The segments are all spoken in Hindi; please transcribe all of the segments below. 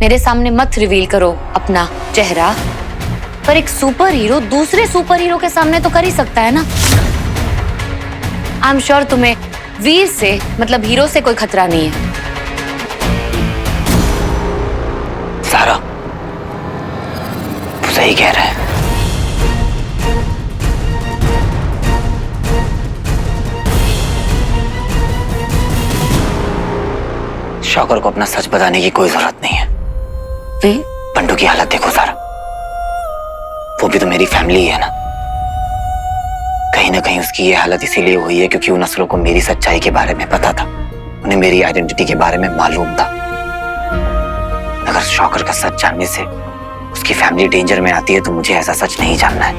मेरे सामने मत रिवील करो अपना चेहरा, पर एक सुपर हीरो दूसरे सुपर हीरो के सामने तो कर ही सकता है ना। आई एम श्योर तुम्हें वीर से मतलब हीरो से कोई खतरा नहीं है। सारा तू सही कह रहा है। शौकर को अपना सच बताने की कोई जरूरत नहीं है। बंटू की हालत देखो सारा, वो भी तो मेरी फैमिली ही है ना। कहीं ना कहीं उसकी ये हालत इसीलिए हुई है क्योंकि उन असलों को मेरी सच्चाई के बारे में पता था, उन्हें मेरी आइडेंटिटी के बारे में मालूम था। अगर शौकर का सच जानने से उसकी फैमिली डेंजर में आती है तो मुझे ऐसा सच नहीं जानना है।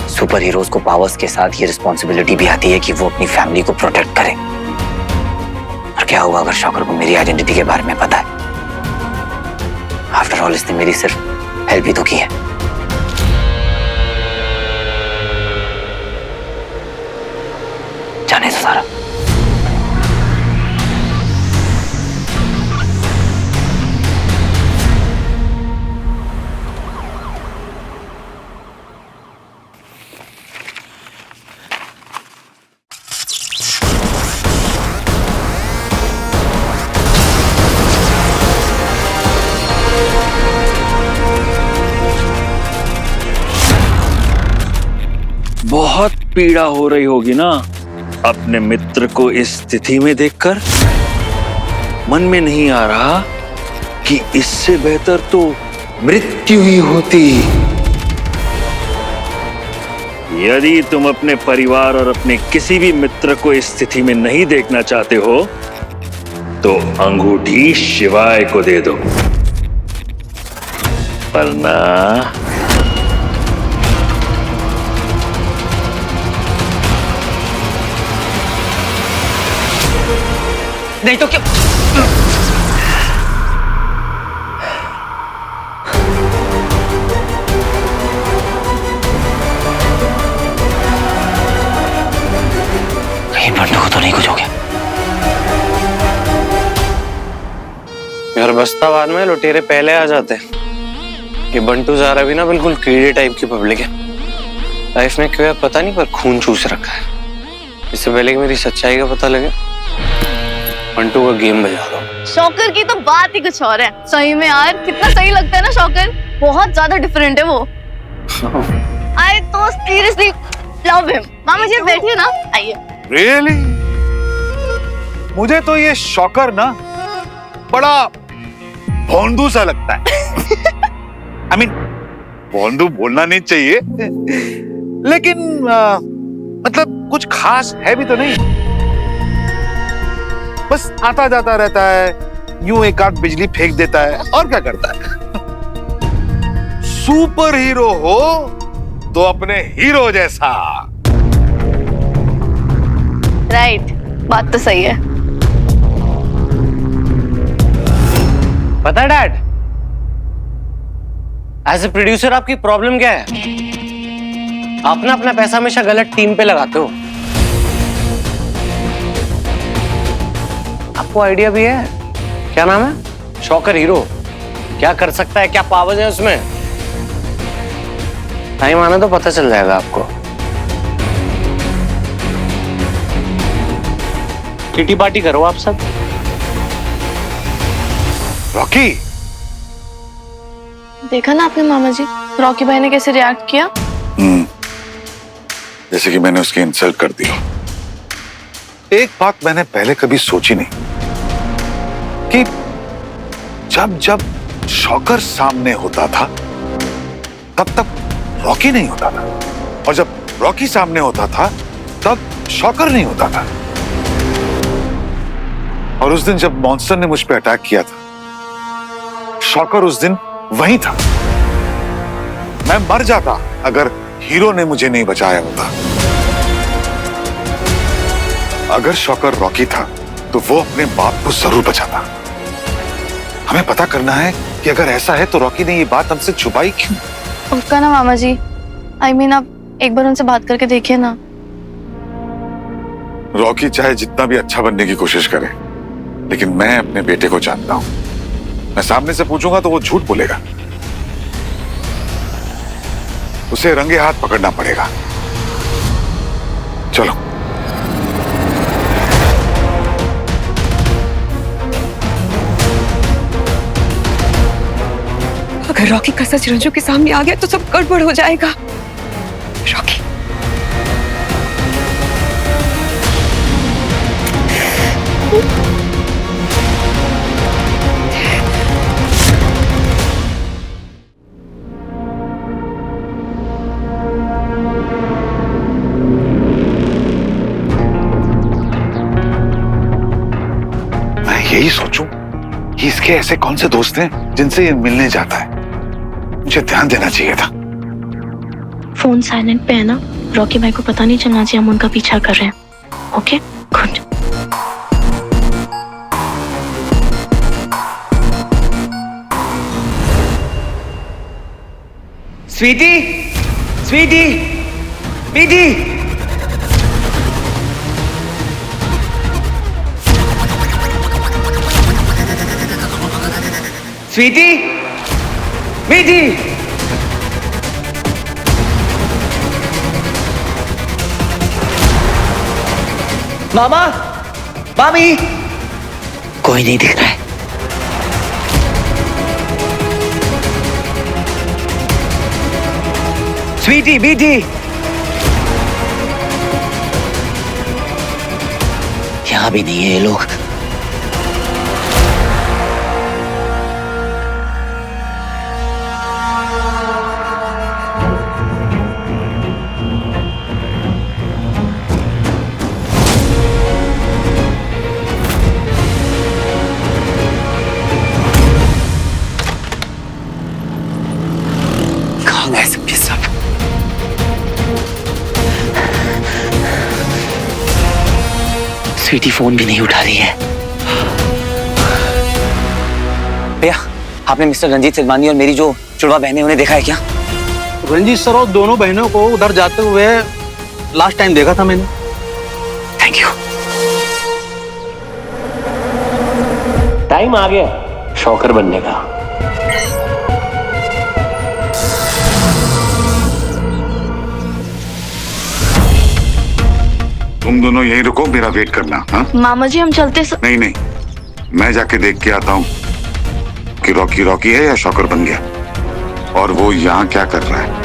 सुपर हीरोज को पावर्स के साथ ये रिस्पॉन्सिबिलिटी भी आती है कि वो अपनी फैमिली को प्रोटेक्ट करे। और क्या हुआ अगर शौकर को मेरी आइडेंटिटी के बारे में पता है? आफ्टर ऑल इसने मेरी सिर्फ हेल्प ही तो की है। जाने दो सारा। बहुत पीड़ा हो रही होगी ना अपने मित्र को इस स्थिति में देखकर। मन में नहीं आ रहा कि इससे बेहतर तो मृत्यु ही होती। यदि तुम अपने परिवार और अपने किसी भी मित्र को इस स्थिति में नहीं देखना चाहते हो तो अंगूठी शिवाय को दे दो, वरना नहीं तो क्या? कहीं बंटू को तो नहीं कुछ हो गया? यार बस्ताबाद में लुटेरे पहले आ जाते हैं। ये बंटू ज़ारा भी ना बिल्कुल कीड़े टाइप की पब्लिक है। लाइफ में क्यों है पता नहीं, पर खून चूस रखा है। इससे पहले कि मेरी सच्चाई का पता लगे बंटू का गेम बजा दो। शौकर की तो बात ही कुछ और है। सही में यार कितना सही लगता है ना शौकर, बहुत ज्यादा डिफरेंट है वो। आई तो सीरियसली लव हिम। मामा जी बैठिए ना, आइए। रियली? मुझे तो ये शौकर ना बड़ा भोंदू सा लगता है। आई मीन भोंदू बोलना नहीं चाहिए, लेकिन मतलब कुछ खास है भी तो नहीं। बस आता जाता रहता है, यूं एक आध बिजली फेंक देता है और क्या करता है। सुपर हीरो हो तो अपने हीरो जैसा। राइट, बात तो सही है। पता है डैड, एज ए प्रोड्यूसर आपकी प्रॉब्लम क्या है? आप ना अपना पैसा हमेशा गलत टीम पे लगाते हो। आपको आइडिया भी है? क्या नाम है? शौकर हीरो। क्या कर सकता है, क्या पावर्स है उसमें? टाइम आना तो पता चल जाएगा आपको। किटी पार्टी करो आप सब। रॉकी, देखा ना आपने मामा जी, रॉकी भाई ने कैसे रिएक्ट किया। जैसे कि मैंने उसकी इंसल्ट कर दी। एक बात मैंने पहले कभी सोची नहीं कि जब जब शौकर सामने होता था तब तक रॉकी नहीं होता था, और जब रॉकी सामने होता था तब शौकर नहीं होता था। और उस दिन जब मॉन्स्टर ने मुझ पे अटैक किया था, शौकर उस दिन वहीं था। मैं मर जाता अगर हीरो ने मुझे नहीं बचाया होता। अगर शौकर रॉकी था तो वो अपने बाप को जरूर बचाता। हमें पता करना है कि अगर ऐसा है तो रॉकी ने ये बात हमसे छुपाई क्यों। उसका ना मामा जी, आई मीन आप एक बार उनसे बात करके देखिए ना। रॉकी चाहे जितना भी अच्छा बनने की कोशिश करे, लेकिन मैं अपने बेटे को जानता हूं। मैं सामने से पूछूंगा तो वो झूठ बोलेगा। उसे रंगे हाथ पकड़ना पड़ेगा। चलो। अगर रॉकी का सच रंजू के सामने आ गया तो सब गड़बड़ हो जाएगा। रॉकी मैं यही सोचूं कि इसके ऐसे कौन से दोस्त हैं जिनसे ये मिलने जाता है। मुझे ध्यान देना चाहिए था। फोन साइलेंट पे है ना, रॉकी भाई को पता नहीं चलना चाहिए हम उनका पीछा कर रहे हैं। Okay good. Sweetie, sweetie, sweetie. Sweetie, sweetie. मामा, मामी। कोई नहीं दिख रहा है। स्वीटी, बीटी। यहां भी नहीं है ये लोग। कहां गए सब के सब? स्वीटी फोन भी नहीं उठा रही है। भैया, आपने मिस्टर रंजीत सिलवानी और मेरी जो जुड़वा बहनें उन्हें देखा है क्या? रंजीत सर और दोनों बहनों को उधर जाते हुए लास्ट टाइम देखा था मैंने। Thank you. टाइम आ गया शॉकर बनने का। तुम दोनों यहीं रुको, मेरा वेट करना। हाँ मामा जी हम चलते नहीं नहीं, मैं जाके देख के आता हूँ कि रॉकी रॉकी है या शॉकर बन गया, और वो यहाँ क्या कर रहा है।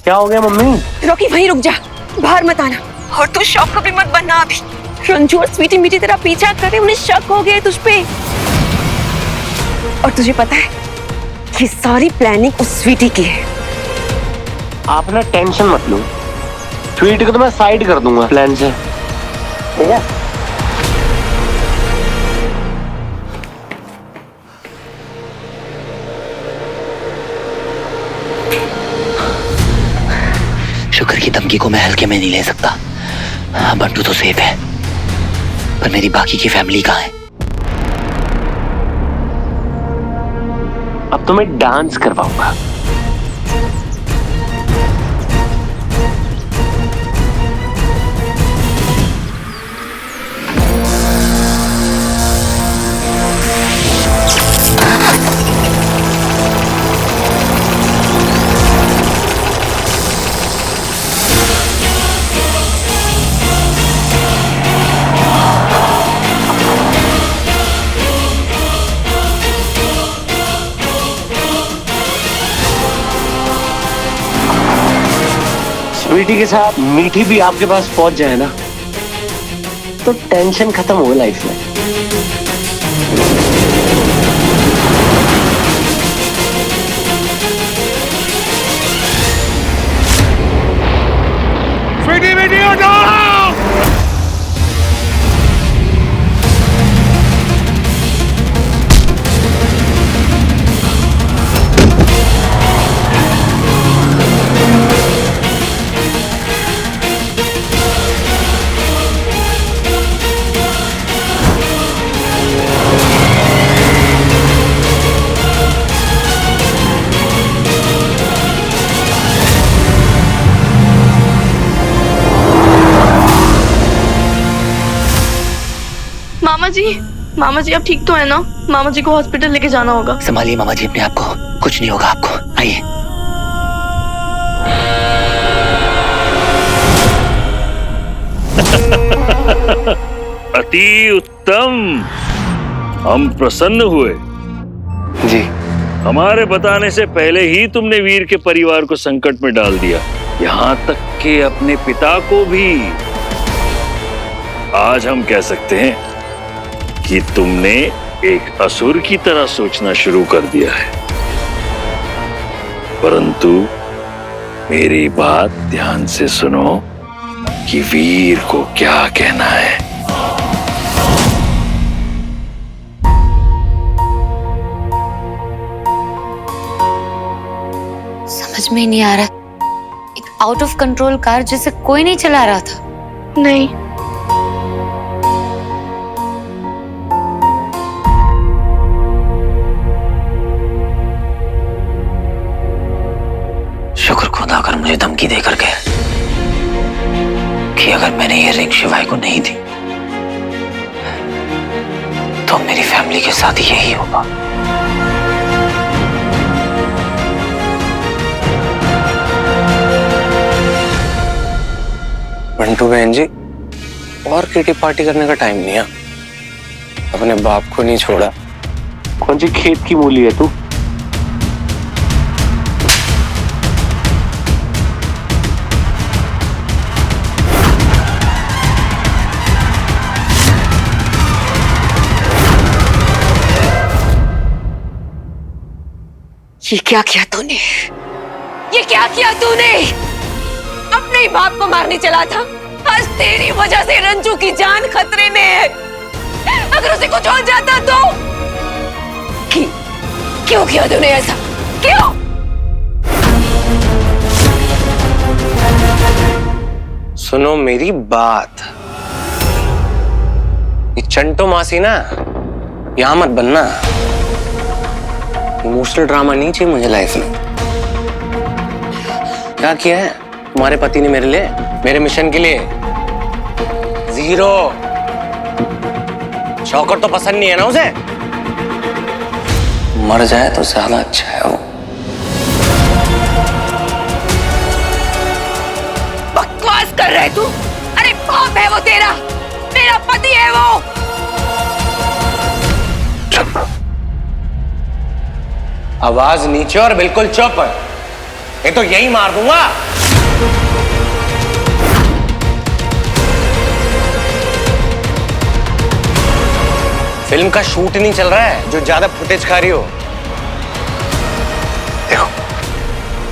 क्या हो गया मम्मी? रॉकी वहीं रुक जा, बाहर मत आना। और तू शौक को भी मत बनना अभी। रंजू और स्वीटी मीठी तेरा पीछा करे, उन्हें शक हो गया तुझ पे। और तुझे पता है ये सारी प्लानिंग उस स्वीटी की है। आप ना टेंशन मत लो, स्वीटी को तो मैं साइड कर दूंगा प्लान से, ठीक है? शुक्र की धमकी को मैं हल्के में नहीं ले सकता। हाँ, बंटू तो सेफ है, पर मेरी बाकी की फैमिली कहाँ है? अब तो मैं डांस करवाऊंगा। स्वीटी के साथ मीठी भी आपके पास पहुंच जाए ना, तो टेंशन खत्म हो लाइफ में। स्वीटी बेटी उठो! मामा जी आप ठीक तो है ना? मामा जी को हॉस्पिटल लेके जाना होगा। संभालिए मामा जी अपने आप को, कुछ नहीं होगा आपको, आइए। अति उत्तम, हम प्रसन्न हुए। जी हमारे बताने से पहले ही तुमने वीर के परिवार को संकट में डाल दिया, यहाँ तक कि अपने पिता को भी। आज हम कह सकते हैं कि तुमने एक असुर की तरह सोचना शुरू कर दिया है। परंतु मेरी बात ध्यान से सुनो कि वीर को क्या कहना है। समझ में नहीं आ रहा, एक आउट ऑफ कंट्रोल कार जिसे कोई नहीं चला रहा था। नहीं, शुक्र खुदा अगर मुझे धमकी देकर गए कि अगर मैंने ये रिंग शिवाय को नहीं दी तो मेरी फैमिली के साथ यही होगा। बंटू बहन जी, और किटी पार्टी करने का टाइम नहीं है। अपने बाप को नहीं छोड़ा। कौन सी खेत की मूली है तू? ये क्या किया तूने? ये क्या किया तूने? अपने ही बाप को मारने चला था। आज तेरी वजह से रंजू की जान खतरे में है। अगर उसे कुछ हो जाता तो? क्यों किया तूने ऐसा? क्यों? सुनो मेरी बात, ये चंटो मासी ना यहां मत बनना। इमोशनल ड्रामा नहीं चाहिए मुझे लाइफ में। क्या किया है तुम्हारे पति ने मेरे लिए, मेरे मिशन के लिए? जीरो। शौकर तो पसंद नहीं है ना उसे? मर जाए तो ज्यादा अच्छा है वो। बकवास कर रहे तू? अरे बाप है वो तेरा, मेरा पति है वो। चुप। आवाज नीचे और बिल्कुल चुप। ये तो यही मार दूंगा। फिल्म का शूट नहीं चल रहा है जो ज्यादा फुटेज खा रही हो। देखो,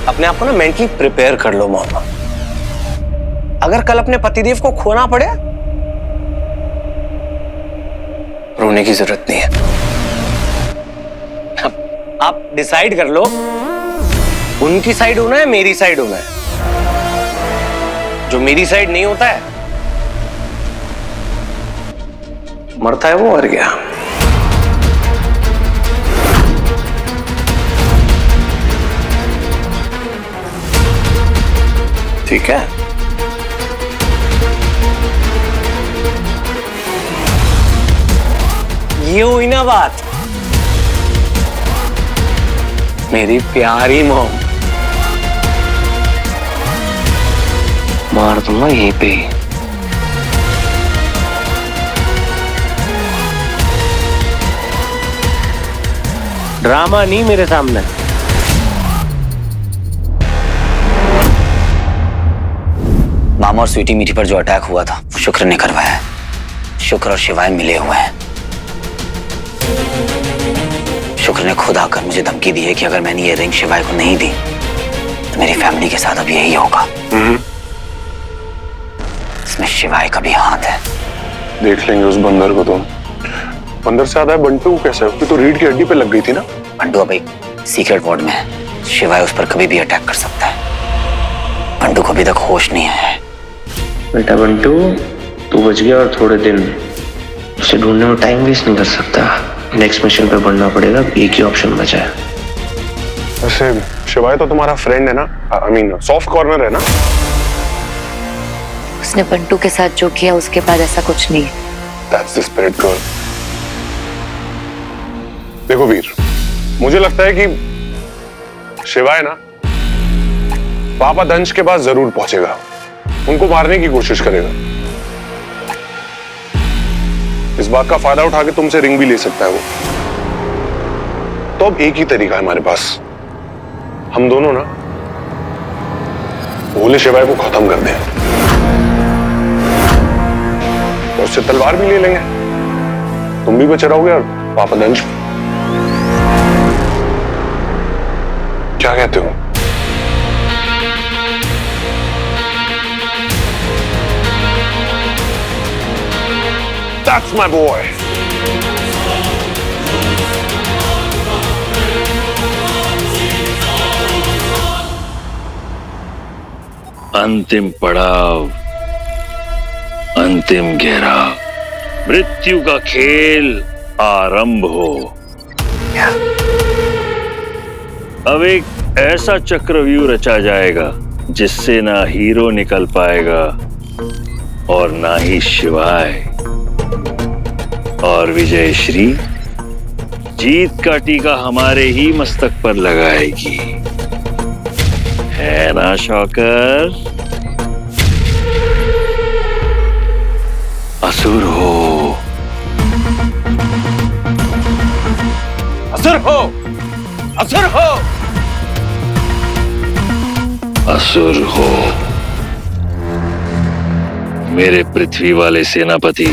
अपने आप को ना मेंटली प्रिपेयर कर लो मामा। अगर कल अपने पतिदेव को खोना पड़े, रोने की जरूरत नहीं है। आप डिसाइड कर लो, उनकी साइड होना है, मेरी साइड होना है। जो मेरी साइड नहीं होता है मरता है वो, मर गया। ठीक है? ये हुई ना बात मेरी प्यारी मॉम। मार दूंगा यहीं पे। ड्रामा नहीं मेरे सामने। मामा और स्वीटी मीठी पर जो अटैक हुआ था वो शुक्र ने करवाया है। शुक्र और शिवाय मिले हुए हैं। शुक्र ने खुद आकर मुझे धमकी दी है कि अगर मैंने ये रिंग शिवाय को नहीं दी तो मेरी फैमिली के साथ अब यही होगा। इसमें शिवाय का भी हाथ है। देख लेंगे उस बंदर को। तुम बंदर से आता है बंटू कैसे? उसकी तो रीढ़ की हड्डी पे लग गई थी ना। बंटू अब एक सीक्रेट वार्ड में है। शिवाय उस पर कभी भी अटैक कर सकता है। बंटू को अभी तक होश नहीं आया है। बेटा बंटू, तू बच गया और थोड़े दिन उसे ढूंढने में टाइम वेस्ट नहीं कर सकता। नेक्स्ट मिशन पे बढ़ना पड़ेगा। एक ही ऑप्शन बचा है। वैसे शिवाय तो तुम्हारा फ्रेंड है ना, आई मीन सॉफ्ट कॉर्नर है ना। उसने बंटू के साथ जो किया उसके बाद ऐसा कुछ नहीं है। That's the spirit girl. देखो वीर, मुझे लगता है कि शिवाय ना पापा दंश के पास जरूर पहुंचेगा, उनको मारने की कोशिश करेगा। इस बात का फायदा उठा के तुमसे रिंग भी ले सकता है वो। तो अब एक ही तरीका है हमारे पास, हम दोनों ना भोले शिवाय को खत्म कर दें और उससे तलवार भी ले लेंगे, तुम भी बचे रहोगे और पापा दंश भी। क्या कहते हो? That's my boy. अंतिम पड़ाव, अंतिम घेराव, मृत्यु का खेल आरंभ हो। अब एक ऐसा चक्रव्यूह रचा जाएगा जिससे ना हीरो निकल पाएगा और ना ही शिवाय, और विजयश्री जीत का टीका हमारे ही मस्तक पर लगाएगी, है ना शौकर? असुर हो, असुर हो, असुर हो, असुर हो। मेरे पृथ्वी वाले सेनापति,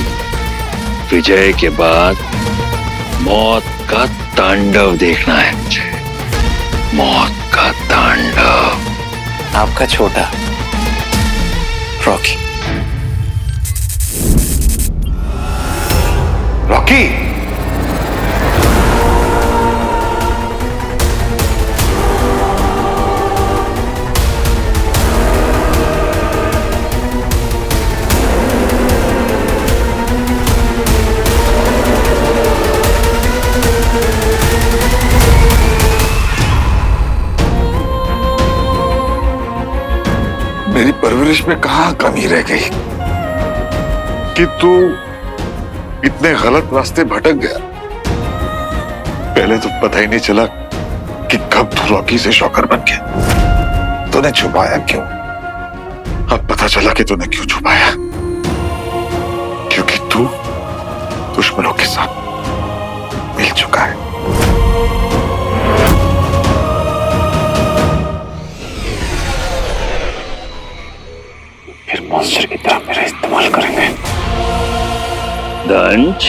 विजय के बाद मौत का तांडव देखना है मुझे, मौत का तांडव। आपका छोटा रॉकी। रॉकी, मेरी परवरिश में कहां कमी रह गई कि तू इतने गलत रास्ते भटक गया। पहले तो पता ही नहीं चला कि कब तू रॉकी से शौकर बन गया। तूने छुपाया क्यों? अब पता चला कि तूने क्यों छुपाया, क्योंकि तू दुश्मनों के साथ मिल चुका है। फिर मॉन्स्टर की तरह मेरा इस्तेमाल करेंगे। दंश,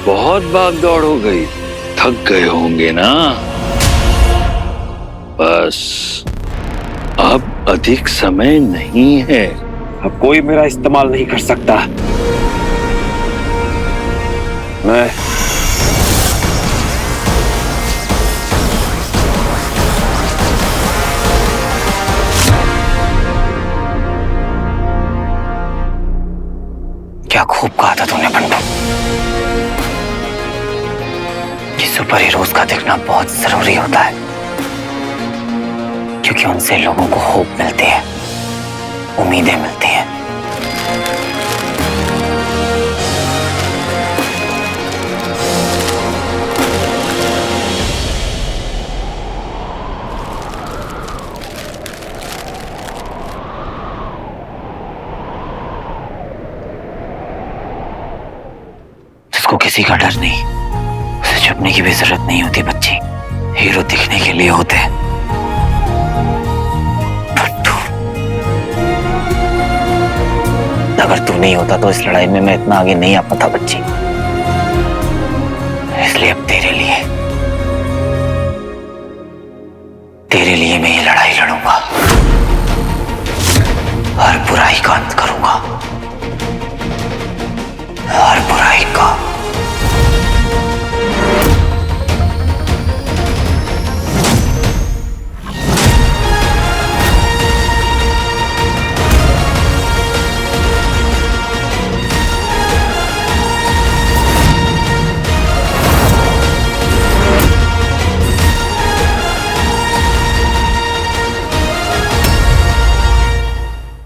बहुत भाग दौड़ हो गई, थक गए होंगे ना? बस अब अधिक समय नहीं है। अब कोई मेरा इस्तेमाल नहीं कर सकता। मैं क्या खूब कहा था तूने बंटू कि सुपर हीरोज का दिखना बहुत जरूरी होता है, क्योंकि उनसे लोगों को होप मिलती है, उम्मीदें मिलती हैं। जिसको किसी का डर नहीं, उसे छुपने की भी जरूरत नहीं होती बच्ची। हीरो दिखने के लिए होते हैं। अगर तू नहीं होता तो इस लड़ाई में मैं इतना आगे नहीं आ पाता बच्ची। इसलिए अब तेरे लिए मैं ये